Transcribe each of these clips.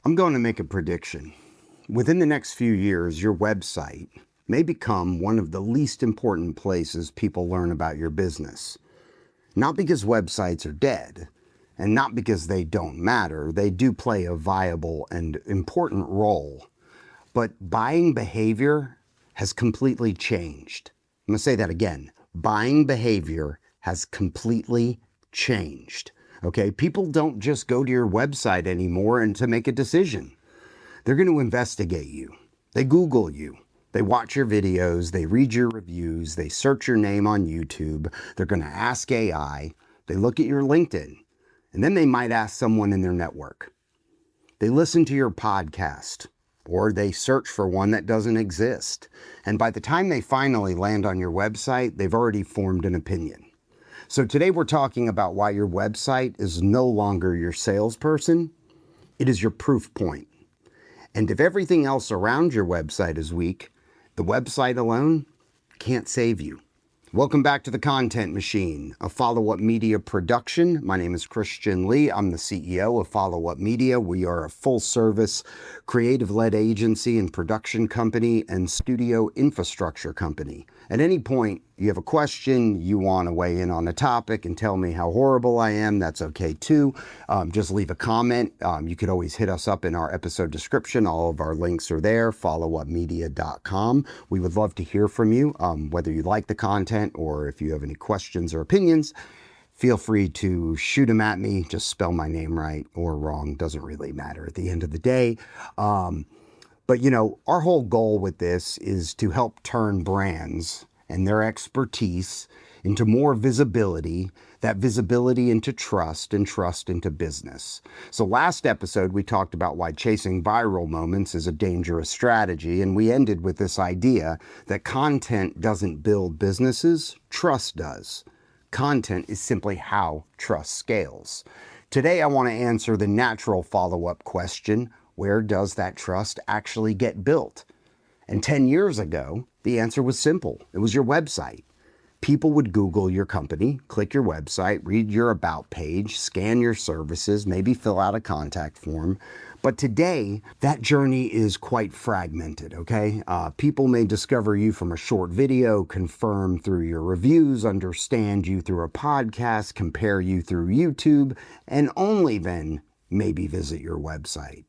I'm going to make a prediction. Within the next few years, your website may become one of the least important places people learn about your business. Not because websites are dead, and not because they don't matter. They do play a viable and important role. But buying behavior has completely changed. I'm going to say that again. Buying behavior has completely changed. Okay, people don't just go to your website anymore and to make a decision. They're going to investigate you. They Google you. They watch your videos. They read your reviews. They search your name on YouTube. They're going to ask AI. They look at your LinkedIn. And then they might ask someone in their network. They listen to your podcast, or they search for one that doesn't exist. And by the time they finally land on your website, they've already formed an opinion. So today we're talking about why your website is no longer your salesperson. It is your proof point. And if everything else around your website is weak, the website alone can't save you. Welcome back to The Content Machine, a follow-up media production. My name is Christian Lee. I'm the CEO of Follow Up Media. We are a full-service, creative-led agency and production company and studio infrastructure company. At any point you have a question, you want to weigh in on a topic and tell me how horrible I am, that's okay too. Just leave a comment. You could always hit us up in our episode description. All of our links are there, followupmedia.com. We would love to hear from you, whether you like the content or if you have any questions or opinions. Feel free to shoot them at me. Just spell my name right or wrong. Doesn't really matter at the end of the day. But you know, our whole goal with this is to help turn brands and their expertise into more visibility, that visibility into trust, and trust into business. So last episode, we talked about why chasing viral moments is a dangerous strategy, and we ended with this idea that content doesn't build businesses, trust does. Content is simply how trust scales. Today, I want to answer the natural follow-up question: where does that trust actually get built? And 10 years ago, the answer was simple. It was your website. People would Google your company, click your website, read your about page, scan your services, maybe fill out a contact form. But today, that journey is quite fragmented, okay? People may discover you from a short video, confirm through your reviews, understand you through a podcast, compare you through YouTube, and only then maybe visit your website.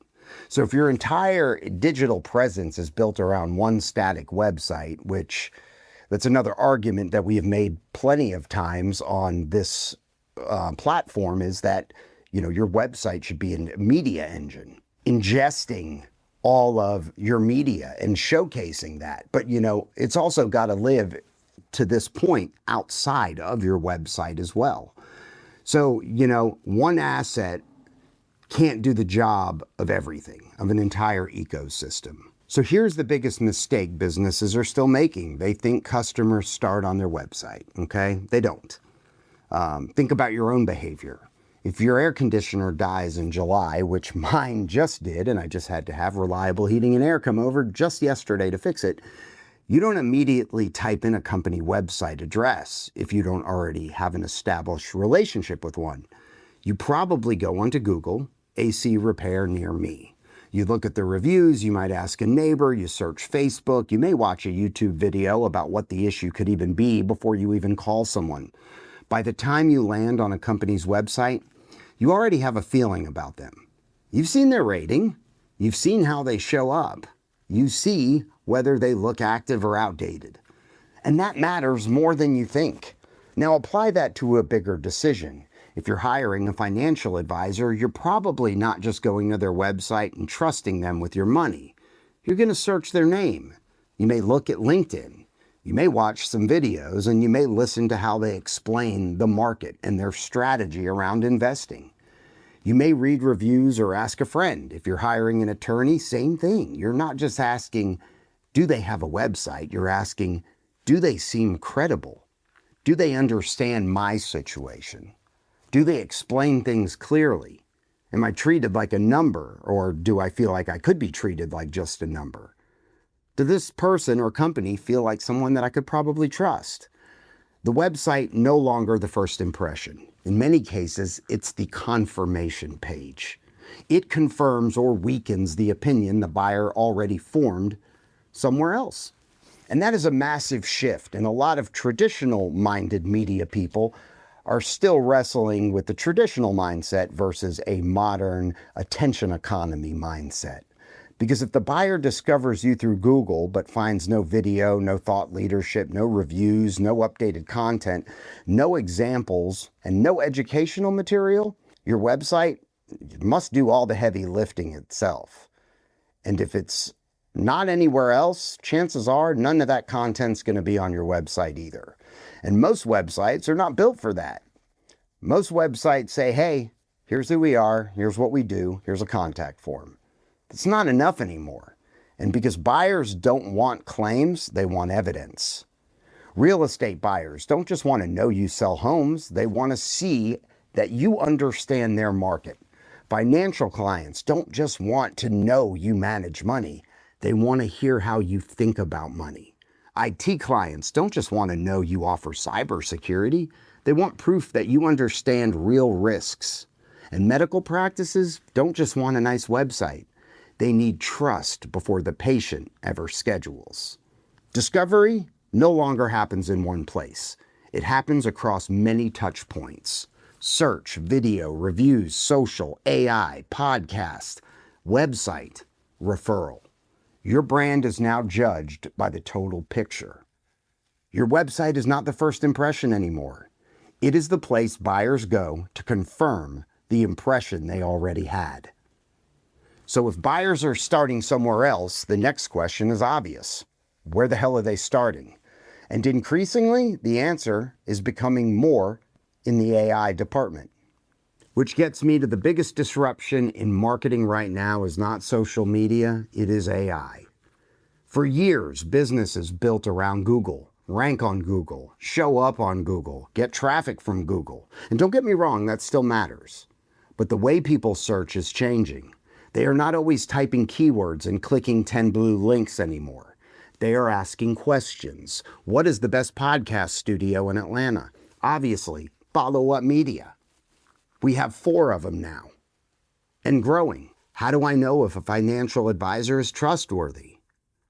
So if your entire digital presence is built around one static website, which that's another argument that we have made plenty of times on this platform, is that, you know, your website should be a media engine, ingesting all of your media and showcasing that. But, you know, it's also got to live to this point outside of your website as well. So, you know, one asset can't do the job of everything, of an entire ecosystem. So here's the biggest mistake businesses are still making. They think customers start on their website, okay? They don't. Think about your own behavior. If your air conditioner dies in July, which mine just did, and I just had to have Reliable Heating and Air come over just yesterday to fix it, you don't immediately type in a company website address if you don't already have an established relationship with one. You probably go onto Google, AC repair near me. You look at the reviews, you might ask a neighbor, you search Facebook, you may watch a YouTube video about what the issue could even be before you even call someone. By the time you land on a company's website, you already have a feeling about them. You've seen their rating, you've seen how they show up, you see whether they look active or outdated. And that matters more than you think. Now apply that to a bigger decision. If you're hiring a financial advisor, you're probably not just going to their website and trusting them with your money. You're going to search their name. You may look at LinkedIn. You may watch some videos, and you may listen to how they explain the market and their strategy around investing. You may read reviews or ask a friend. If you're hiring an attorney, same thing. You're not just asking, do they have a website? You're asking, do they seem credible? Do they understand my situation? Do they explain things clearly? Am I treated like a number, or do I feel like I could be treated like just a number? Does this person or company feel like someone that I could probably trust? The website no longer the first impression. In many cases, it's the confirmation page. It confirms or weakens the opinion the buyer already formed somewhere else. And that is a massive shift. And a lot of traditional-minded media people are still wrestling with the traditional mindset versus a modern attention economy mindset. Because if the buyer discovers you through Google but finds no video, no thought leadership, no reviews, no updated content, no examples, and no educational material, your website must do all the heavy lifting itself. And if it's not anywhere else, chances are none of that content's going to be on your website either. And most websites are not built for that. Most websites say, hey, here's who we are, here's what we do, here's a contact form. It's not enough anymore. And because buyers don't want claims, they want evidence. Real estate buyers don't just want to know you sell homes, they want to see that you understand their market. Financial clients don't just want to know you manage money, they want to hear how you think about money. IT clients don't just want to know you offer cybersecurity, they want proof that you understand real risks. And medical practices don't just want a nice website. They need trust before the patient ever schedules. Discovery no longer happens in one place. It happens across many touch points. Search, video, reviews, social, AI, podcast, website, referral. Your brand is now judged by the total picture. Your website is not the first impression anymore. It is the place buyers go to confirm the impression they already had. So if buyers are starting somewhere else, the next question is obvious. Where the hell are they starting? And increasingly, the answer is becoming more in the AI department. Which gets me to the biggest disruption in marketing right now is not social media, it is AI. For years, businesses built around Google, rank on Google, show up on Google, get traffic from Google. And don't get me wrong, that still matters. But the way people search is changing. They are not always typing keywords and clicking 10 blue links anymore. They are asking questions. What is the best podcast studio in Atlanta? Obviously, Follow Up Media. We have 4 of them now and growing. How do I know if a financial advisor is trustworthy?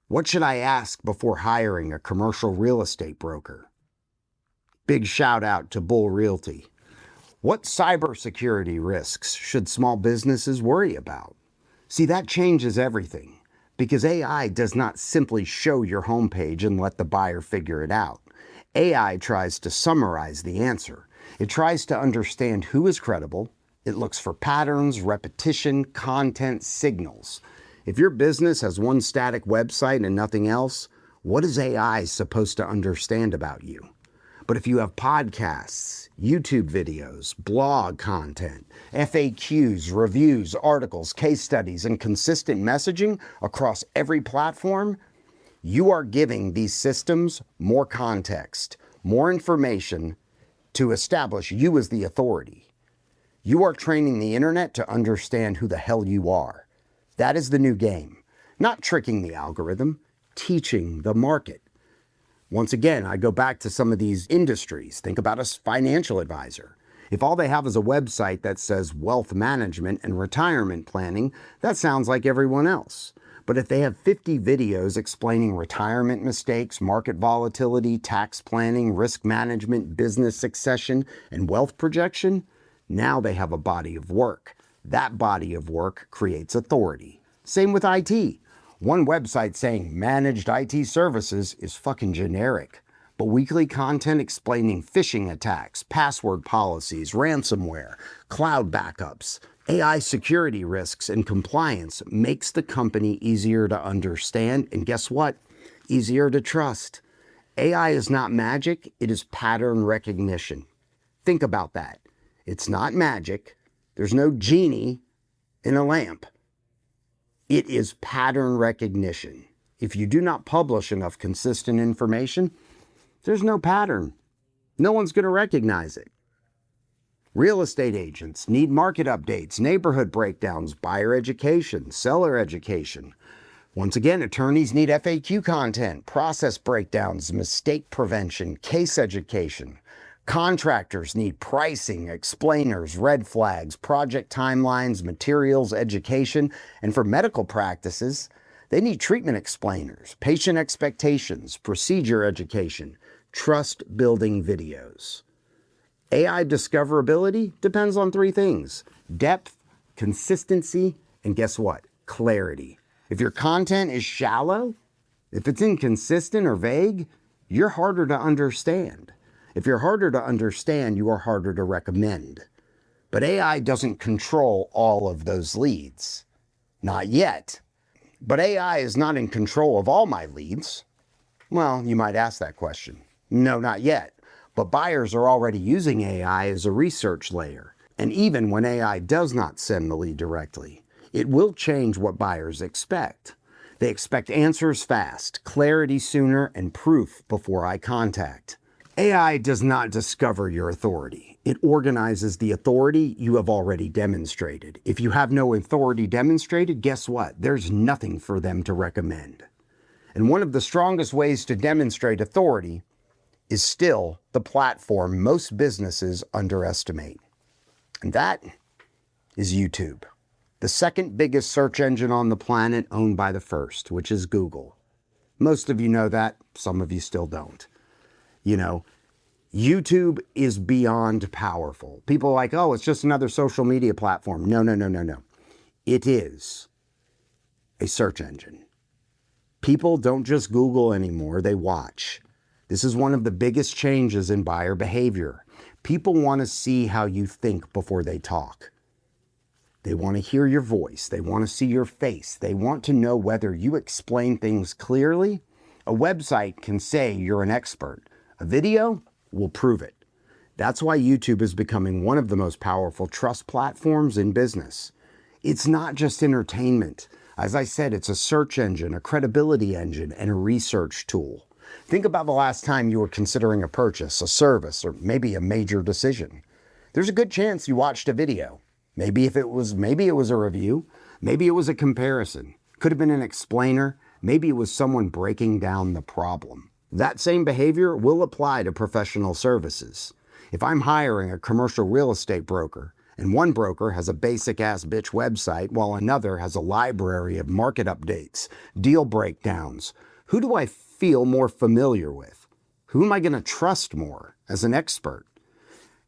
What should I ask before hiring a commercial real estate broker? Big shout out to Bull Realty. What cybersecurity risks should small businesses worry about? See, that changes everything because AI does not simply show your homepage and let the buyer figure it out. AI tries to summarize the answer. It tries to understand who is credible. It looks for patterns, repetition, content, signals. If your business has one static website and nothing else, what is AI supposed to understand about you? But if you have podcasts, YouTube videos, blog content, FAQs, reviews, articles, case studies, and consistent messaging across every platform, you are giving these systems more context, more information to establish you as the authority. You are training the internet to understand who the hell you are. That is the new game. Not tricking the algorithm, teaching the market. Once again, I go back to some of these industries. Think about a financial advisor. If all they have is a website that says wealth management and retirement planning, that sounds like everyone else. But if they have 50 videos explaining retirement mistakes, market volatility, tax planning, risk management, business succession, and wealth projection, now they have a body of work. That body of work creates authority. Same with IT. One website saying managed IT services is fucking generic, but weekly content explaining phishing attacks, password policies, ransomware, cloud backups, AI security risks, and compliance makes the company easier to understand, and guess what? Easier to trust. AI is not magic, it is pattern recognition. Think about that. It's not magic. There's no genie in a lamp. It is pattern recognition. If you do not publish enough consistent information, there's no pattern. No one's going to recognize it. Real estate agents need market updates, neighborhood breakdowns, buyer education, seller education. Once again, attorneys need FAQ content, process breakdowns, mistake prevention, case education. Contractors need pricing, explainers, red flags, project timelines, materials, education, and for medical practices, they need treatment explainers, patient expectations, procedure education, trust-building videos. AI discoverability depends on three things: depth, consistency, and guess what? Clarity. If your content is shallow, if it's inconsistent or vague, you're harder to understand. If you're harder to understand, you are harder to recommend. But AI doesn't control all of those leads. Not yet. But AI is not in control of all my leads. Well, you might ask that question. No, not yet. But buyers are already using AI as a research layer. And even when AI does not send the lead directly, it will change what buyers expect. They expect answers fast, clarity sooner, and proof before eye contact. AI does not discover your authority. It organizes the authority you have already demonstrated. If you have no authority demonstrated, guess what? There's nothing for them to recommend. And one of the strongest ways to demonstrate authority is still the platform most businesses underestimate. And that is YouTube, the second biggest search engine on the planet, owned by the first, which is Google. Most of you know that, some of you still don't. You know, YouTube is beyond powerful. People are like, oh, it's just another social media platform. No, no, no, no, no. It is a search engine. People don't just Google anymore, they watch. This is one of the biggest changes in buyer behavior. People want to see how you think before they talk. They want to hear your voice. They want to see your face. They want to know whether you explain things clearly. A website can say you're an expert. A video will prove it. That's why YouTube is becoming one of the most powerful trust platforms in business. It's not just entertainment. As I said, it's a search engine, a credibility engine, and a research tool. Think about the last time you were considering a purchase, a service, or maybe a major decision. There's a good chance you watched a video. Maybe it was a review. Maybe it was a comparison. Could have been an explainer. Maybe it was someone breaking down the problem. That same behavior will apply to professional services. If I'm hiring a commercial real estate broker, and one broker has a basic-ass bitch website while another has a library of market updates, deal breakdowns, who do I feel more familiar with? Who am I going to trust more as an expert?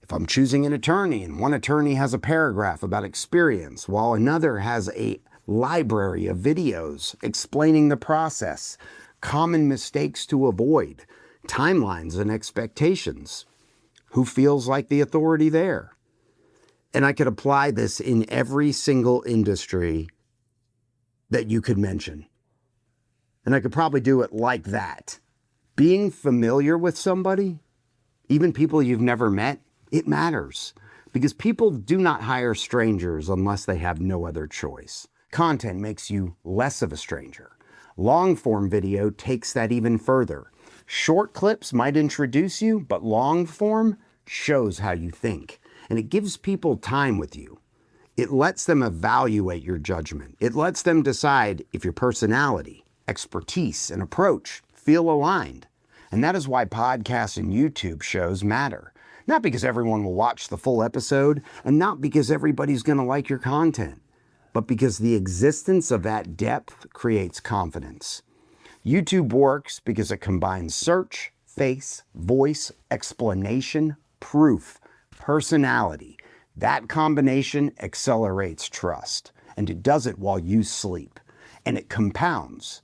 If I'm choosing an attorney and one attorney has a paragraph about experience while another has a library of videos explaining the process, common mistakes to avoid, timelines and expectations, who feels like the authority there? And I could apply this in every single industry that you could mention. And I could probably do it like that. Being familiar with somebody, even people you've never met, it matters. Because people do not hire strangers unless they have no other choice. Content makes you less of a stranger. Long-form video takes that even further. Short clips might introduce you, but long-form shows how you think. And it gives people time with you. It lets them evaluate your judgment. It lets them decide if your personality, expertise, and approach feel aligned. And that is why podcasts and YouTube shows matter. Not because everyone will watch the full episode, and not because everybody's going to like your content, but because the existence of that depth creates confidence. YouTube works because it combines search, face, voice, explanation, proof, personality. That combination accelerates trust, and it does it while you sleep, and it compounds.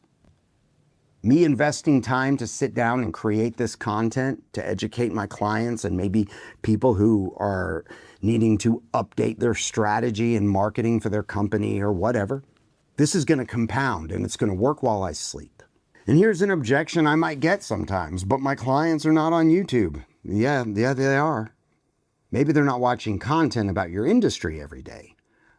Me investing time to sit down and create this content to educate my clients and maybe people who are needing to update their strategy and marketing for their company or whatever, this is going to compound and it's going to work while I sleep. And here's an objection I might get sometimes, but my clients are not on YouTube. Yeah, they are. Maybe they're not watching content about your industry every day,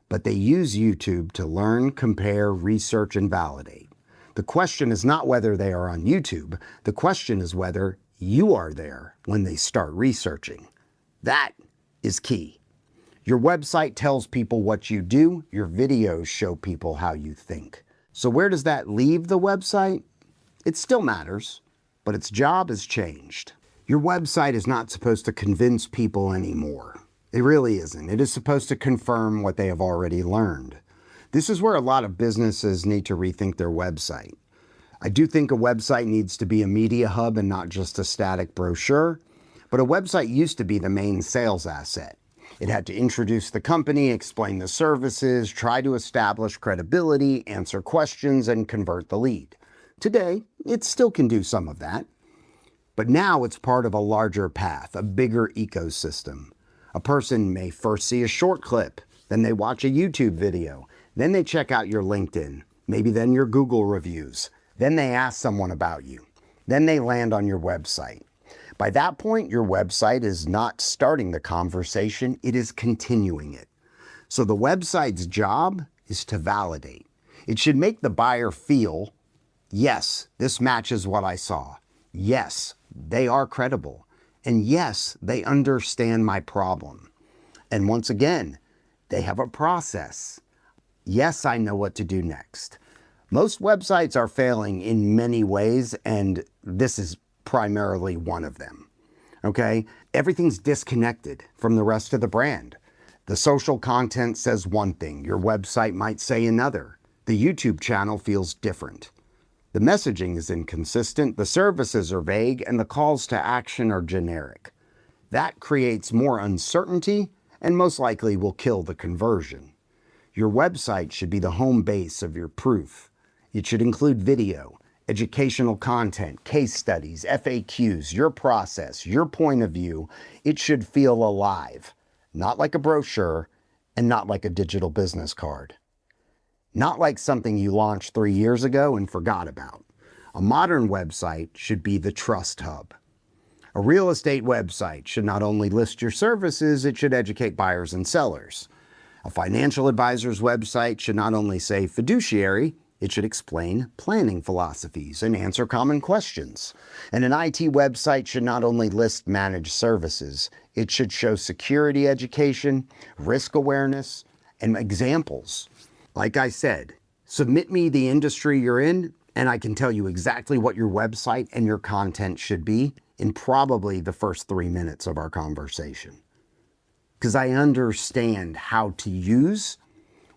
but they use YouTube to learn, compare, research, and validate. The question is not whether they are on YouTube. The question is whether you are there when they start researching. That is key. Your website tells people what you do. Your videos show people how you think. So where does that leave the website? It still matters, but its job has changed. Your website is not supposed to convince people anymore. It really isn't. It is supposed to confirm what they have already learned. This is where a lot of businesses need to rethink their website. I do think a website needs to be a media hub and not just a static brochure, but a website used to be the main sales asset. It had to introduce the company, explain the services, try to establish credibility, answer questions, and convert the lead. Today, it still can do some of that. But now it's part of a larger path, a bigger ecosystem. A person may first see a short clip, then they watch a YouTube video, then they check out your LinkedIn, maybe then your Google reviews, then they ask someone about you, then they land on your website. By that point, your website is not starting the conversation, it is continuing it. So the website's job is to validate. It should make the buyer feel, yes, this matches what I saw. Yes, they are credible. And yes, they understand my problem. And once again, they have a process. Yes, I know what to do next. Most websites are failing in many ways, and this is primarily one of them. Okay? Everything's disconnected from the rest of the brand. The social content says one thing, your website might say another. The YouTube channel feels different. The messaging is inconsistent, the services are vague, and the calls to action are generic. That creates more uncertainty and most likely will kill the conversion. Your website should be the home base of your proof. It should include video, educational content, case studies, FAQs, your process, your point of view. It should feel alive, not like a brochure and not like a digital business card. Not like something you launched 3 years ago and forgot about. A modern website should be the trust hub. A real estate website should not only list your services, it should educate buyers and sellers. A financial advisor's website should not only say fiduciary, it should explain planning philosophies and answer common questions. And an IT website should not only list managed services, it should show security education, risk awareness, and examples. Like I said, submit me the industry you're in, and I can tell you exactly what your website and your content should be in probably the first 3 minutes of our conversation. Because I understand how to use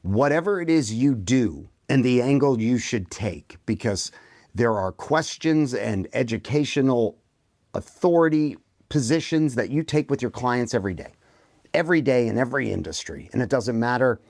whatever it is you do and the angle you should take, because there are questions and educational authority positions that you take with your clients every day in every industry, and it doesn't matter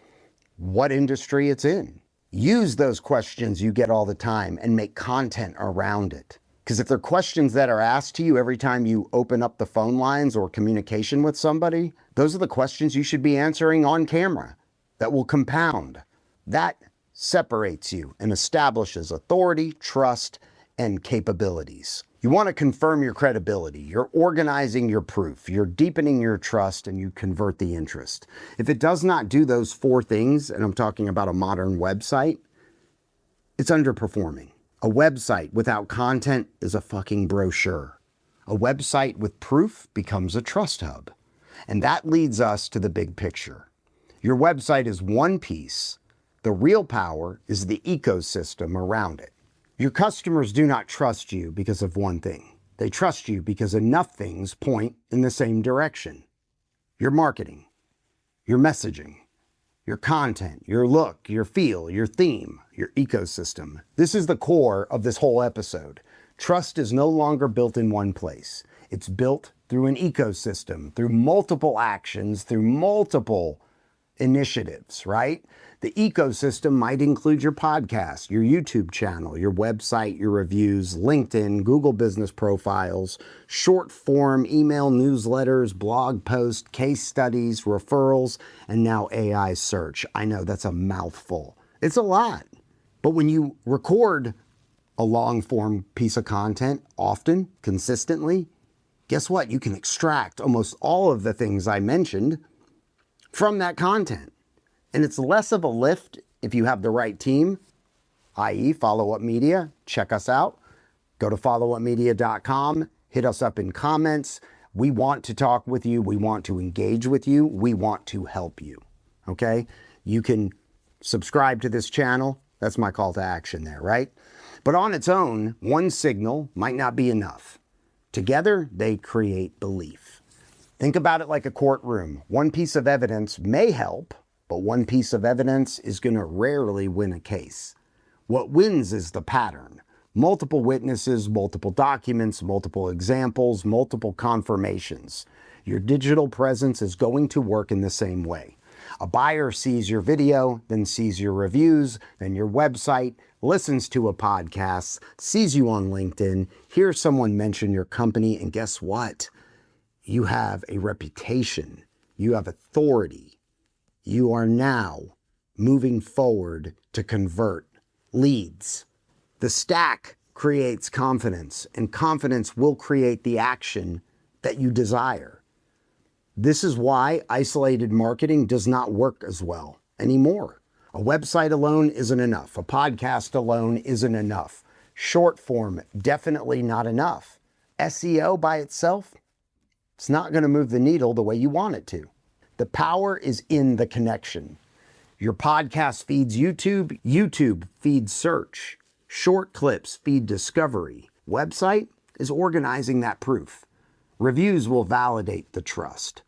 what industry it's in. Use those questions you get all the time and make content around it. Because if they're questions that are asked to you every time you open up the phone lines or communication with somebody, those are the questions you should be answering on camera that will compound. That separates you and establishes authority, trust, and capabilities. You want to confirm your credibility. You're organizing your proof. You're deepening your trust, and you convert the interest. If it does not do those 4 things, and I'm talking about a modern website, it's underperforming. A website without content is a fucking brochure. A website with proof becomes a trust hub. And that leads us to the big picture. Your website is one piece. The real power is the ecosystem around it. Your customers do not trust you because of one thing. They trust you because enough things point in the same direction. Your marketing, your messaging, your content, your look, your feel, your theme, your ecosystem. This is the core of this whole episode. Trust is no longer built in one place. It's built through an ecosystem, through multiple actions, through multiple initiatives, right? The ecosystem might include your podcast, your YouTube channel, your website, your reviews, LinkedIn, Google business profiles, short form email newsletters, blog posts, case studies, referrals, and now AI search. I know that's a mouthful. It's a lot. But when you record a long form piece of content often, consistently, guess what? You can extract almost all of the things I mentioned from that content. And it's less of a lift if you have the right team, i.e. Follow Up Media. Check us out. Go to followupmedia.com. Hit us up in comments. We want to talk with you. We want to engage with you. We want to help you. Okay? You can subscribe to this channel. That's my call to action there, right? But on its own, one signal might not be enough. Together, they create belief. Think about it like a courtroom. One piece of evidence may help, but one piece of evidence is going to rarely win a case. What wins is the pattern. Multiple witnesses, multiple documents, multiple examples, multiple confirmations. Your digital presence is going to work in the same way. A buyer sees your video, then sees your reviews, then your website, listens to a podcast, sees you on LinkedIn, hears someone mention your company, and guess what? You have a reputation. You have authority. You are now moving forward to convert leads. The stack creates confidence, and confidence will create the action that you desire. This is why isolated marketing does not work as well anymore. A website alone isn't enough. A podcast alone isn't enough. Short form, definitely not enough. SEO by itself, it's not going to move the needle the way you want it to. The power is in the connection. Your podcast feeds YouTube, YouTube feeds search. Short clips feed discovery. Website is organizing that proof. Reviews will validate the trust.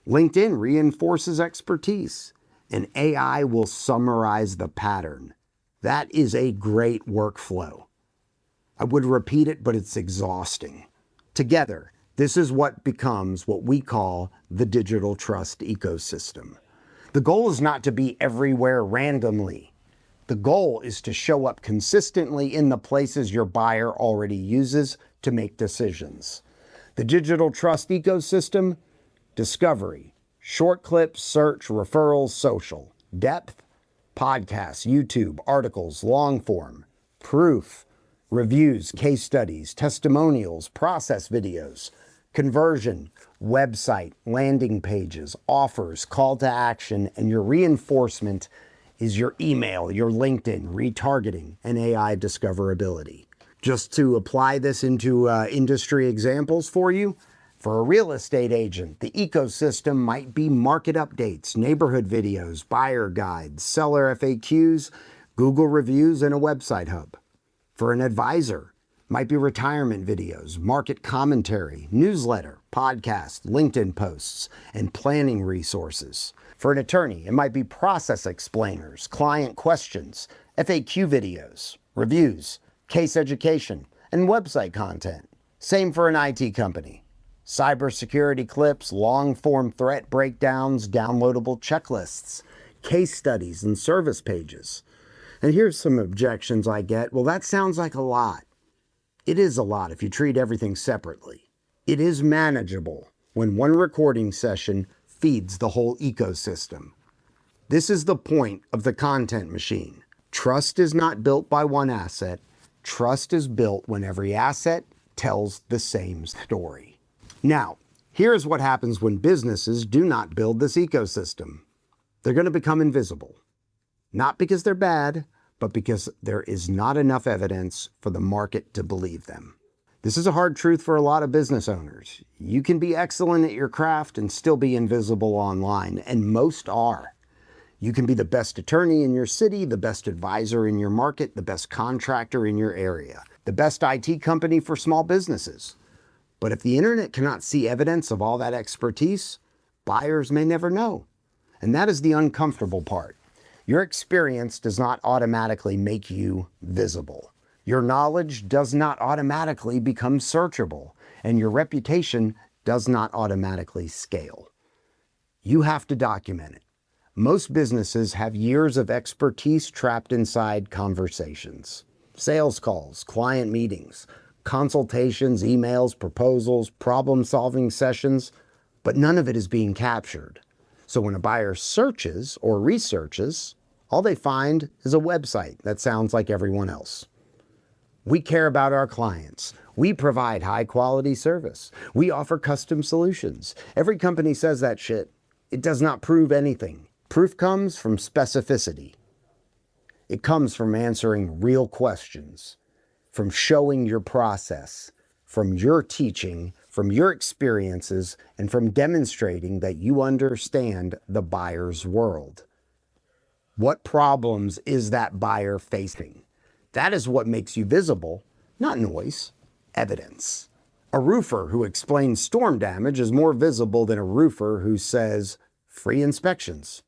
LinkedIn reinforces expertise, and AI will summarize the pattern. That is a great workflow. I would repeat it, but it's exhausting. Together, this is what becomes what we call the digital trust ecosystem. The goal is not to be everywhere randomly. The goal is to show up consistently in the places your buyer already uses to make decisions. The digital trust ecosystem: discovery, short clips, search, referrals, social; depth, podcasts, YouTube, articles, long form; proof, reviews, case studies, testimonials, process videos; conversion, website, landing pages, offers, call to action; and your reinforcement is your email, your LinkedIn, retargeting, and AI discoverability. Just to apply this into industry examples for you, for a real estate agent, the ecosystem might be market updates, neighborhood videos, buyer guides, seller FAQs, Google reviews, and a website hub. For an advisor, might be retirement videos, market commentary, newsletter, podcast, LinkedIn posts, and planning resources. For an attorney, it might be process explainers, client questions, FAQ videos, reviews, case education, and website content. Same for an IT company. Cybersecurity clips, long-form threat breakdowns, downloadable checklists, case studies, and service pages. And here's some objections I get. Well, that sounds like a lot. It is a lot if you treat everything separately. It is manageable when one recording session feeds the whole ecosystem. This is the point of the content machine. Trust is not built by one asset. Trust is built when every asset tells the same story. Now, here's what happens when businesses do not build this ecosystem. They're going to become invisible. Not because they're bad, but because there is not enough evidence for the market to believe them. This is a hard truth for a lot of business owners. You can be excellent at your craft and still be invisible online, and most are. You can be the best attorney in your city, the best advisor in your market, the best contractor in your area, the best IT company for small businesses. But if the internet cannot see evidence of all that expertise, buyers may never know. And that is the uncomfortable part. Your experience does not automatically make you visible. Your knowledge does not automatically become searchable, and your reputation does not automatically scale. You have to document it. Most businesses have years of expertise trapped inside conversations. Sales calls, client meetings, consultations, emails, proposals, problem-solving sessions, but none of it is being captured. So when a buyer searches or researches, all they find is a website that sounds like everyone else. We care about our clients. We provide high-quality service. We offer custom solutions. Every company says that shit. It does not prove anything. Proof comes from specificity. It comes from answering real questions, from showing your process, from your teaching, from your experiences, and from demonstrating that you understand the buyer's world. What problems is that buyer facing? That is what makes you visible, not noise, evidence. A roofer who explains storm damage is more visible than a roofer who says free inspections.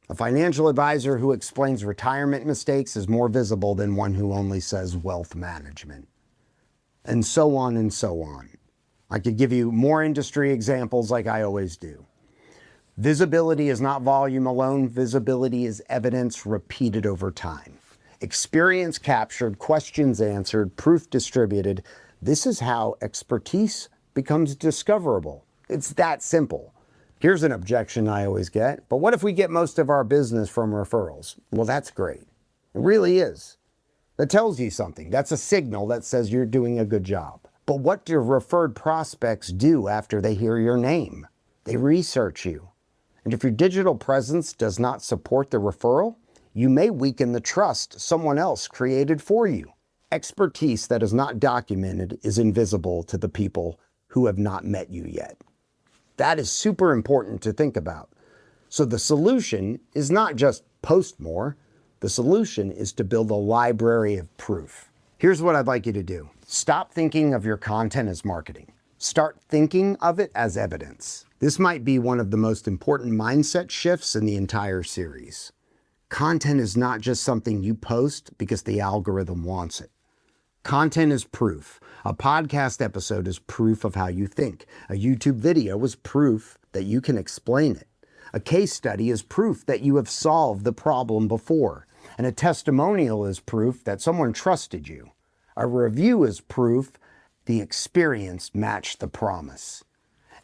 A financial advisor who explains retirement mistakes is more visible than one who only says wealth management. And so on and so on. I could give you more industry examples like I always do. Visibility is not volume alone. Visibility is evidence repeated over time. Experience captured, questions answered, proof distributed. This is how expertise becomes discoverable. It's that simple. Here's an objection I always get, but what if we get most of our business from referrals? Well, that's great. It really is. That tells you something. That's a signal that says you're doing a good job. But what do referred prospects do after they hear your name? They research you. And if your digital presence does not support the referral, you may weaken the trust someone else created for you. Expertise that is not documented is invisible to the people who have not met you yet. That is super important to think about. So the solution is not just post more. The solution is to build a library of proof. Here's what I'd like you to do. Stop thinking of your content as marketing. Start thinking of it as evidence. This might be one of the most important mindset shifts in the entire series. Content is not just something you post because the algorithm wants it. Content is proof. A podcast episode is proof of how you think. A YouTube video is proof that you can explain it. A case study is proof that you have solved the problem before. And a testimonial is proof that someone trusted you. A review is proof the experience matched the promise.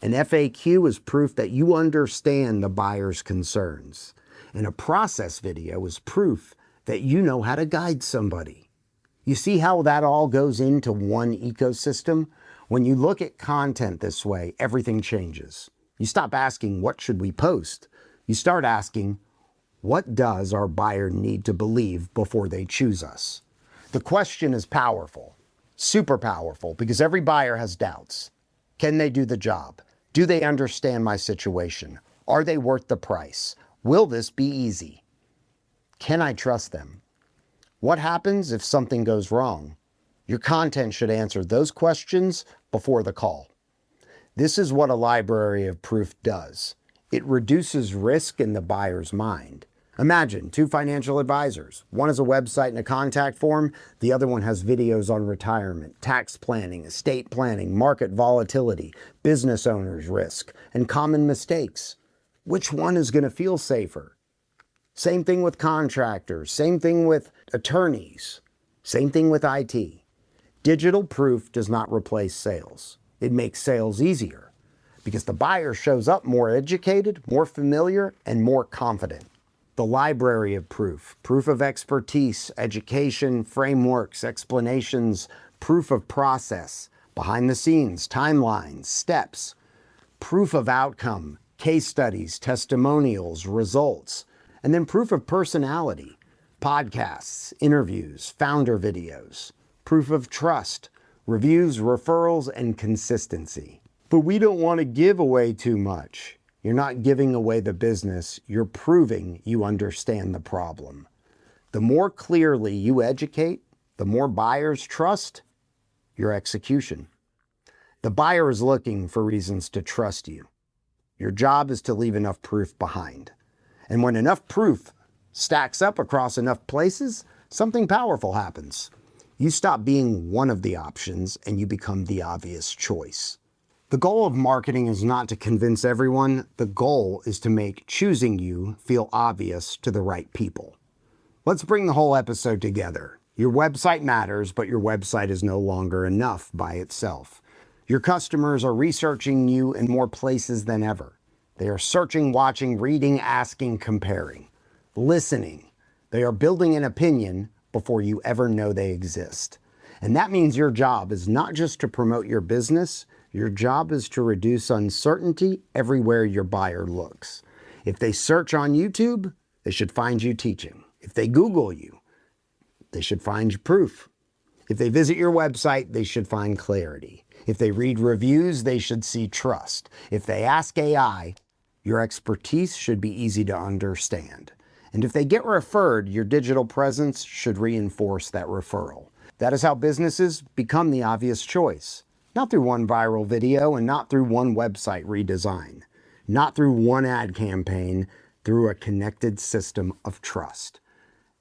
An FAQ is proof that you understand the buyer's concerns. And a process video is proof that you know how to guide somebody. You see how that all goes into one ecosystem? When you look at content this way, everything changes. You stop asking, what should we post? You start asking, what does our buyer need to believe before they choose us? The question is powerful, super powerful, because every buyer has doubts. Can they do the job? Do they understand my situation? Are they worth the price? Will this be easy? Can I trust them? What happens if something goes wrong? Your content should answer those questions before the call. This is what a library of proof does. It reduces risk in the buyer's mind. Imagine two financial advisors. One has a website and a contact form. The other one has videos on retirement, tax planning, estate planning, market volatility, business owners' risk, and common mistakes. Which one is going to feel safer? Same thing with contractors, same thing with attorneys, same thing with IT. Digital proof does not replace sales. It makes sales easier because the buyer shows up more educated, more familiar, and more confident. The library of proof, proof of expertise, education, frameworks, explanations, proof of process, behind the scenes, timelines, steps, proof of outcome, case studies, testimonials, results, and then proof of personality, podcasts, interviews, founder videos, proof of trust, reviews, referrals, and consistency. But we don't want to give away too much. You're not giving away the business, you're proving you understand the problem. The more clearly you educate, the more buyers trust your execution. The buyer is looking for reasons to trust you. Your job is to leave enough proof behind. And when enough proof stacks up across enough places, something powerful happens. You stop being one of the options and you become the obvious choice. The goal of marketing is not to convince everyone. The goal is to make choosing you feel obvious to the right people. Let's bring the whole episode together. Your website matters, but your website is no longer enough by itself. Your customers are researching you in more places than ever. They are searching, watching, reading, asking, comparing, listening. They are building an opinion before you ever know they exist. And that means your job is not just to promote your business. Your job is to reduce uncertainty everywhere your buyer looks. If they search on YouTube, they should find you teaching. If they Google you, they should find proof. If they visit your website, they should find clarity. If they read reviews, they should see trust. If they ask AI, your expertise should be easy to understand. And if they get referred, your digital presence should reinforce that referral. That is how businesses become the obvious choice. Not through one viral video and not through one website redesign. Not through one ad campaign, through a connected system of trust.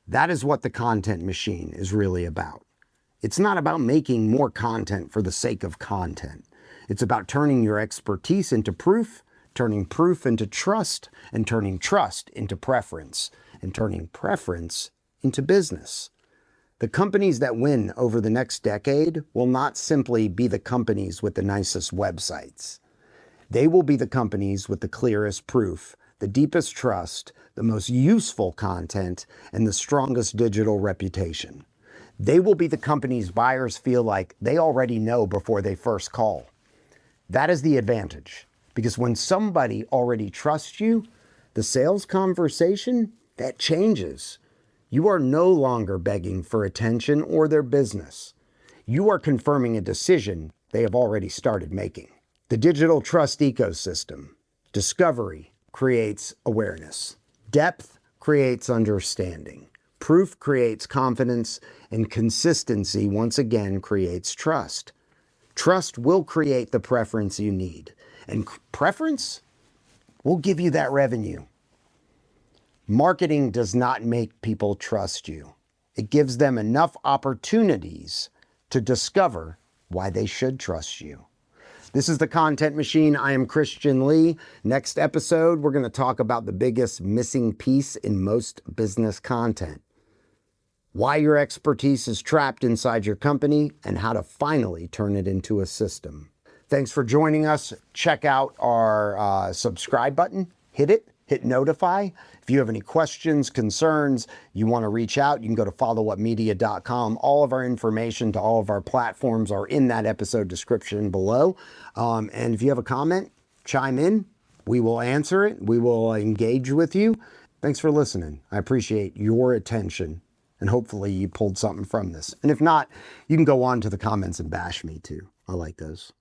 That is what the content machine is really about. It's not about making more content for the sake of content. It's about turning your expertise into proof, turning proof into trust, and turning trust into preference, and turning preference into business. The companies that win over the next decade will not simply be the companies with the nicest websites. They will be the companies with the clearest proof, the deepest trust, the most useful content, and the strongest digital reputation. They will be the companies buyers feel like they already know before they first call. That is the advantage, because when somebody already trusts you, the sales conversation, that changes. You are no longer begging for attention or their business. You are confirming a decision they have already started making. The digital trust ecosystem. Discovery creates awareness. Depth creates understanding. Proof creates confidence, and consistency once again creates trust. Trust will create the preference you need, and preference will give you that revenue. Marketing does not make people trust you. It gives them enough opportunities to discover why they should trust you. This is The Content Machine. I am Christian Lee. Next episode, we're going to talk about the biggest missing piece in most business content. Why your expertise is trapped inside your company and how to finally turn it into a system. Thanks for joining us. Check out our subscribe button. Hit notify. If you have any questions, concerns, you want to reach out, you can go to followupmedia.com. All of our information to all of our platforms are in that episode description below. And if you have a comment, chime in. We will answer it. We will engage with you. Thanks for listening. I appreciate your attention. And hopefully you pulled something from this. And if not, you can go on to the comments and bash me too. I like those.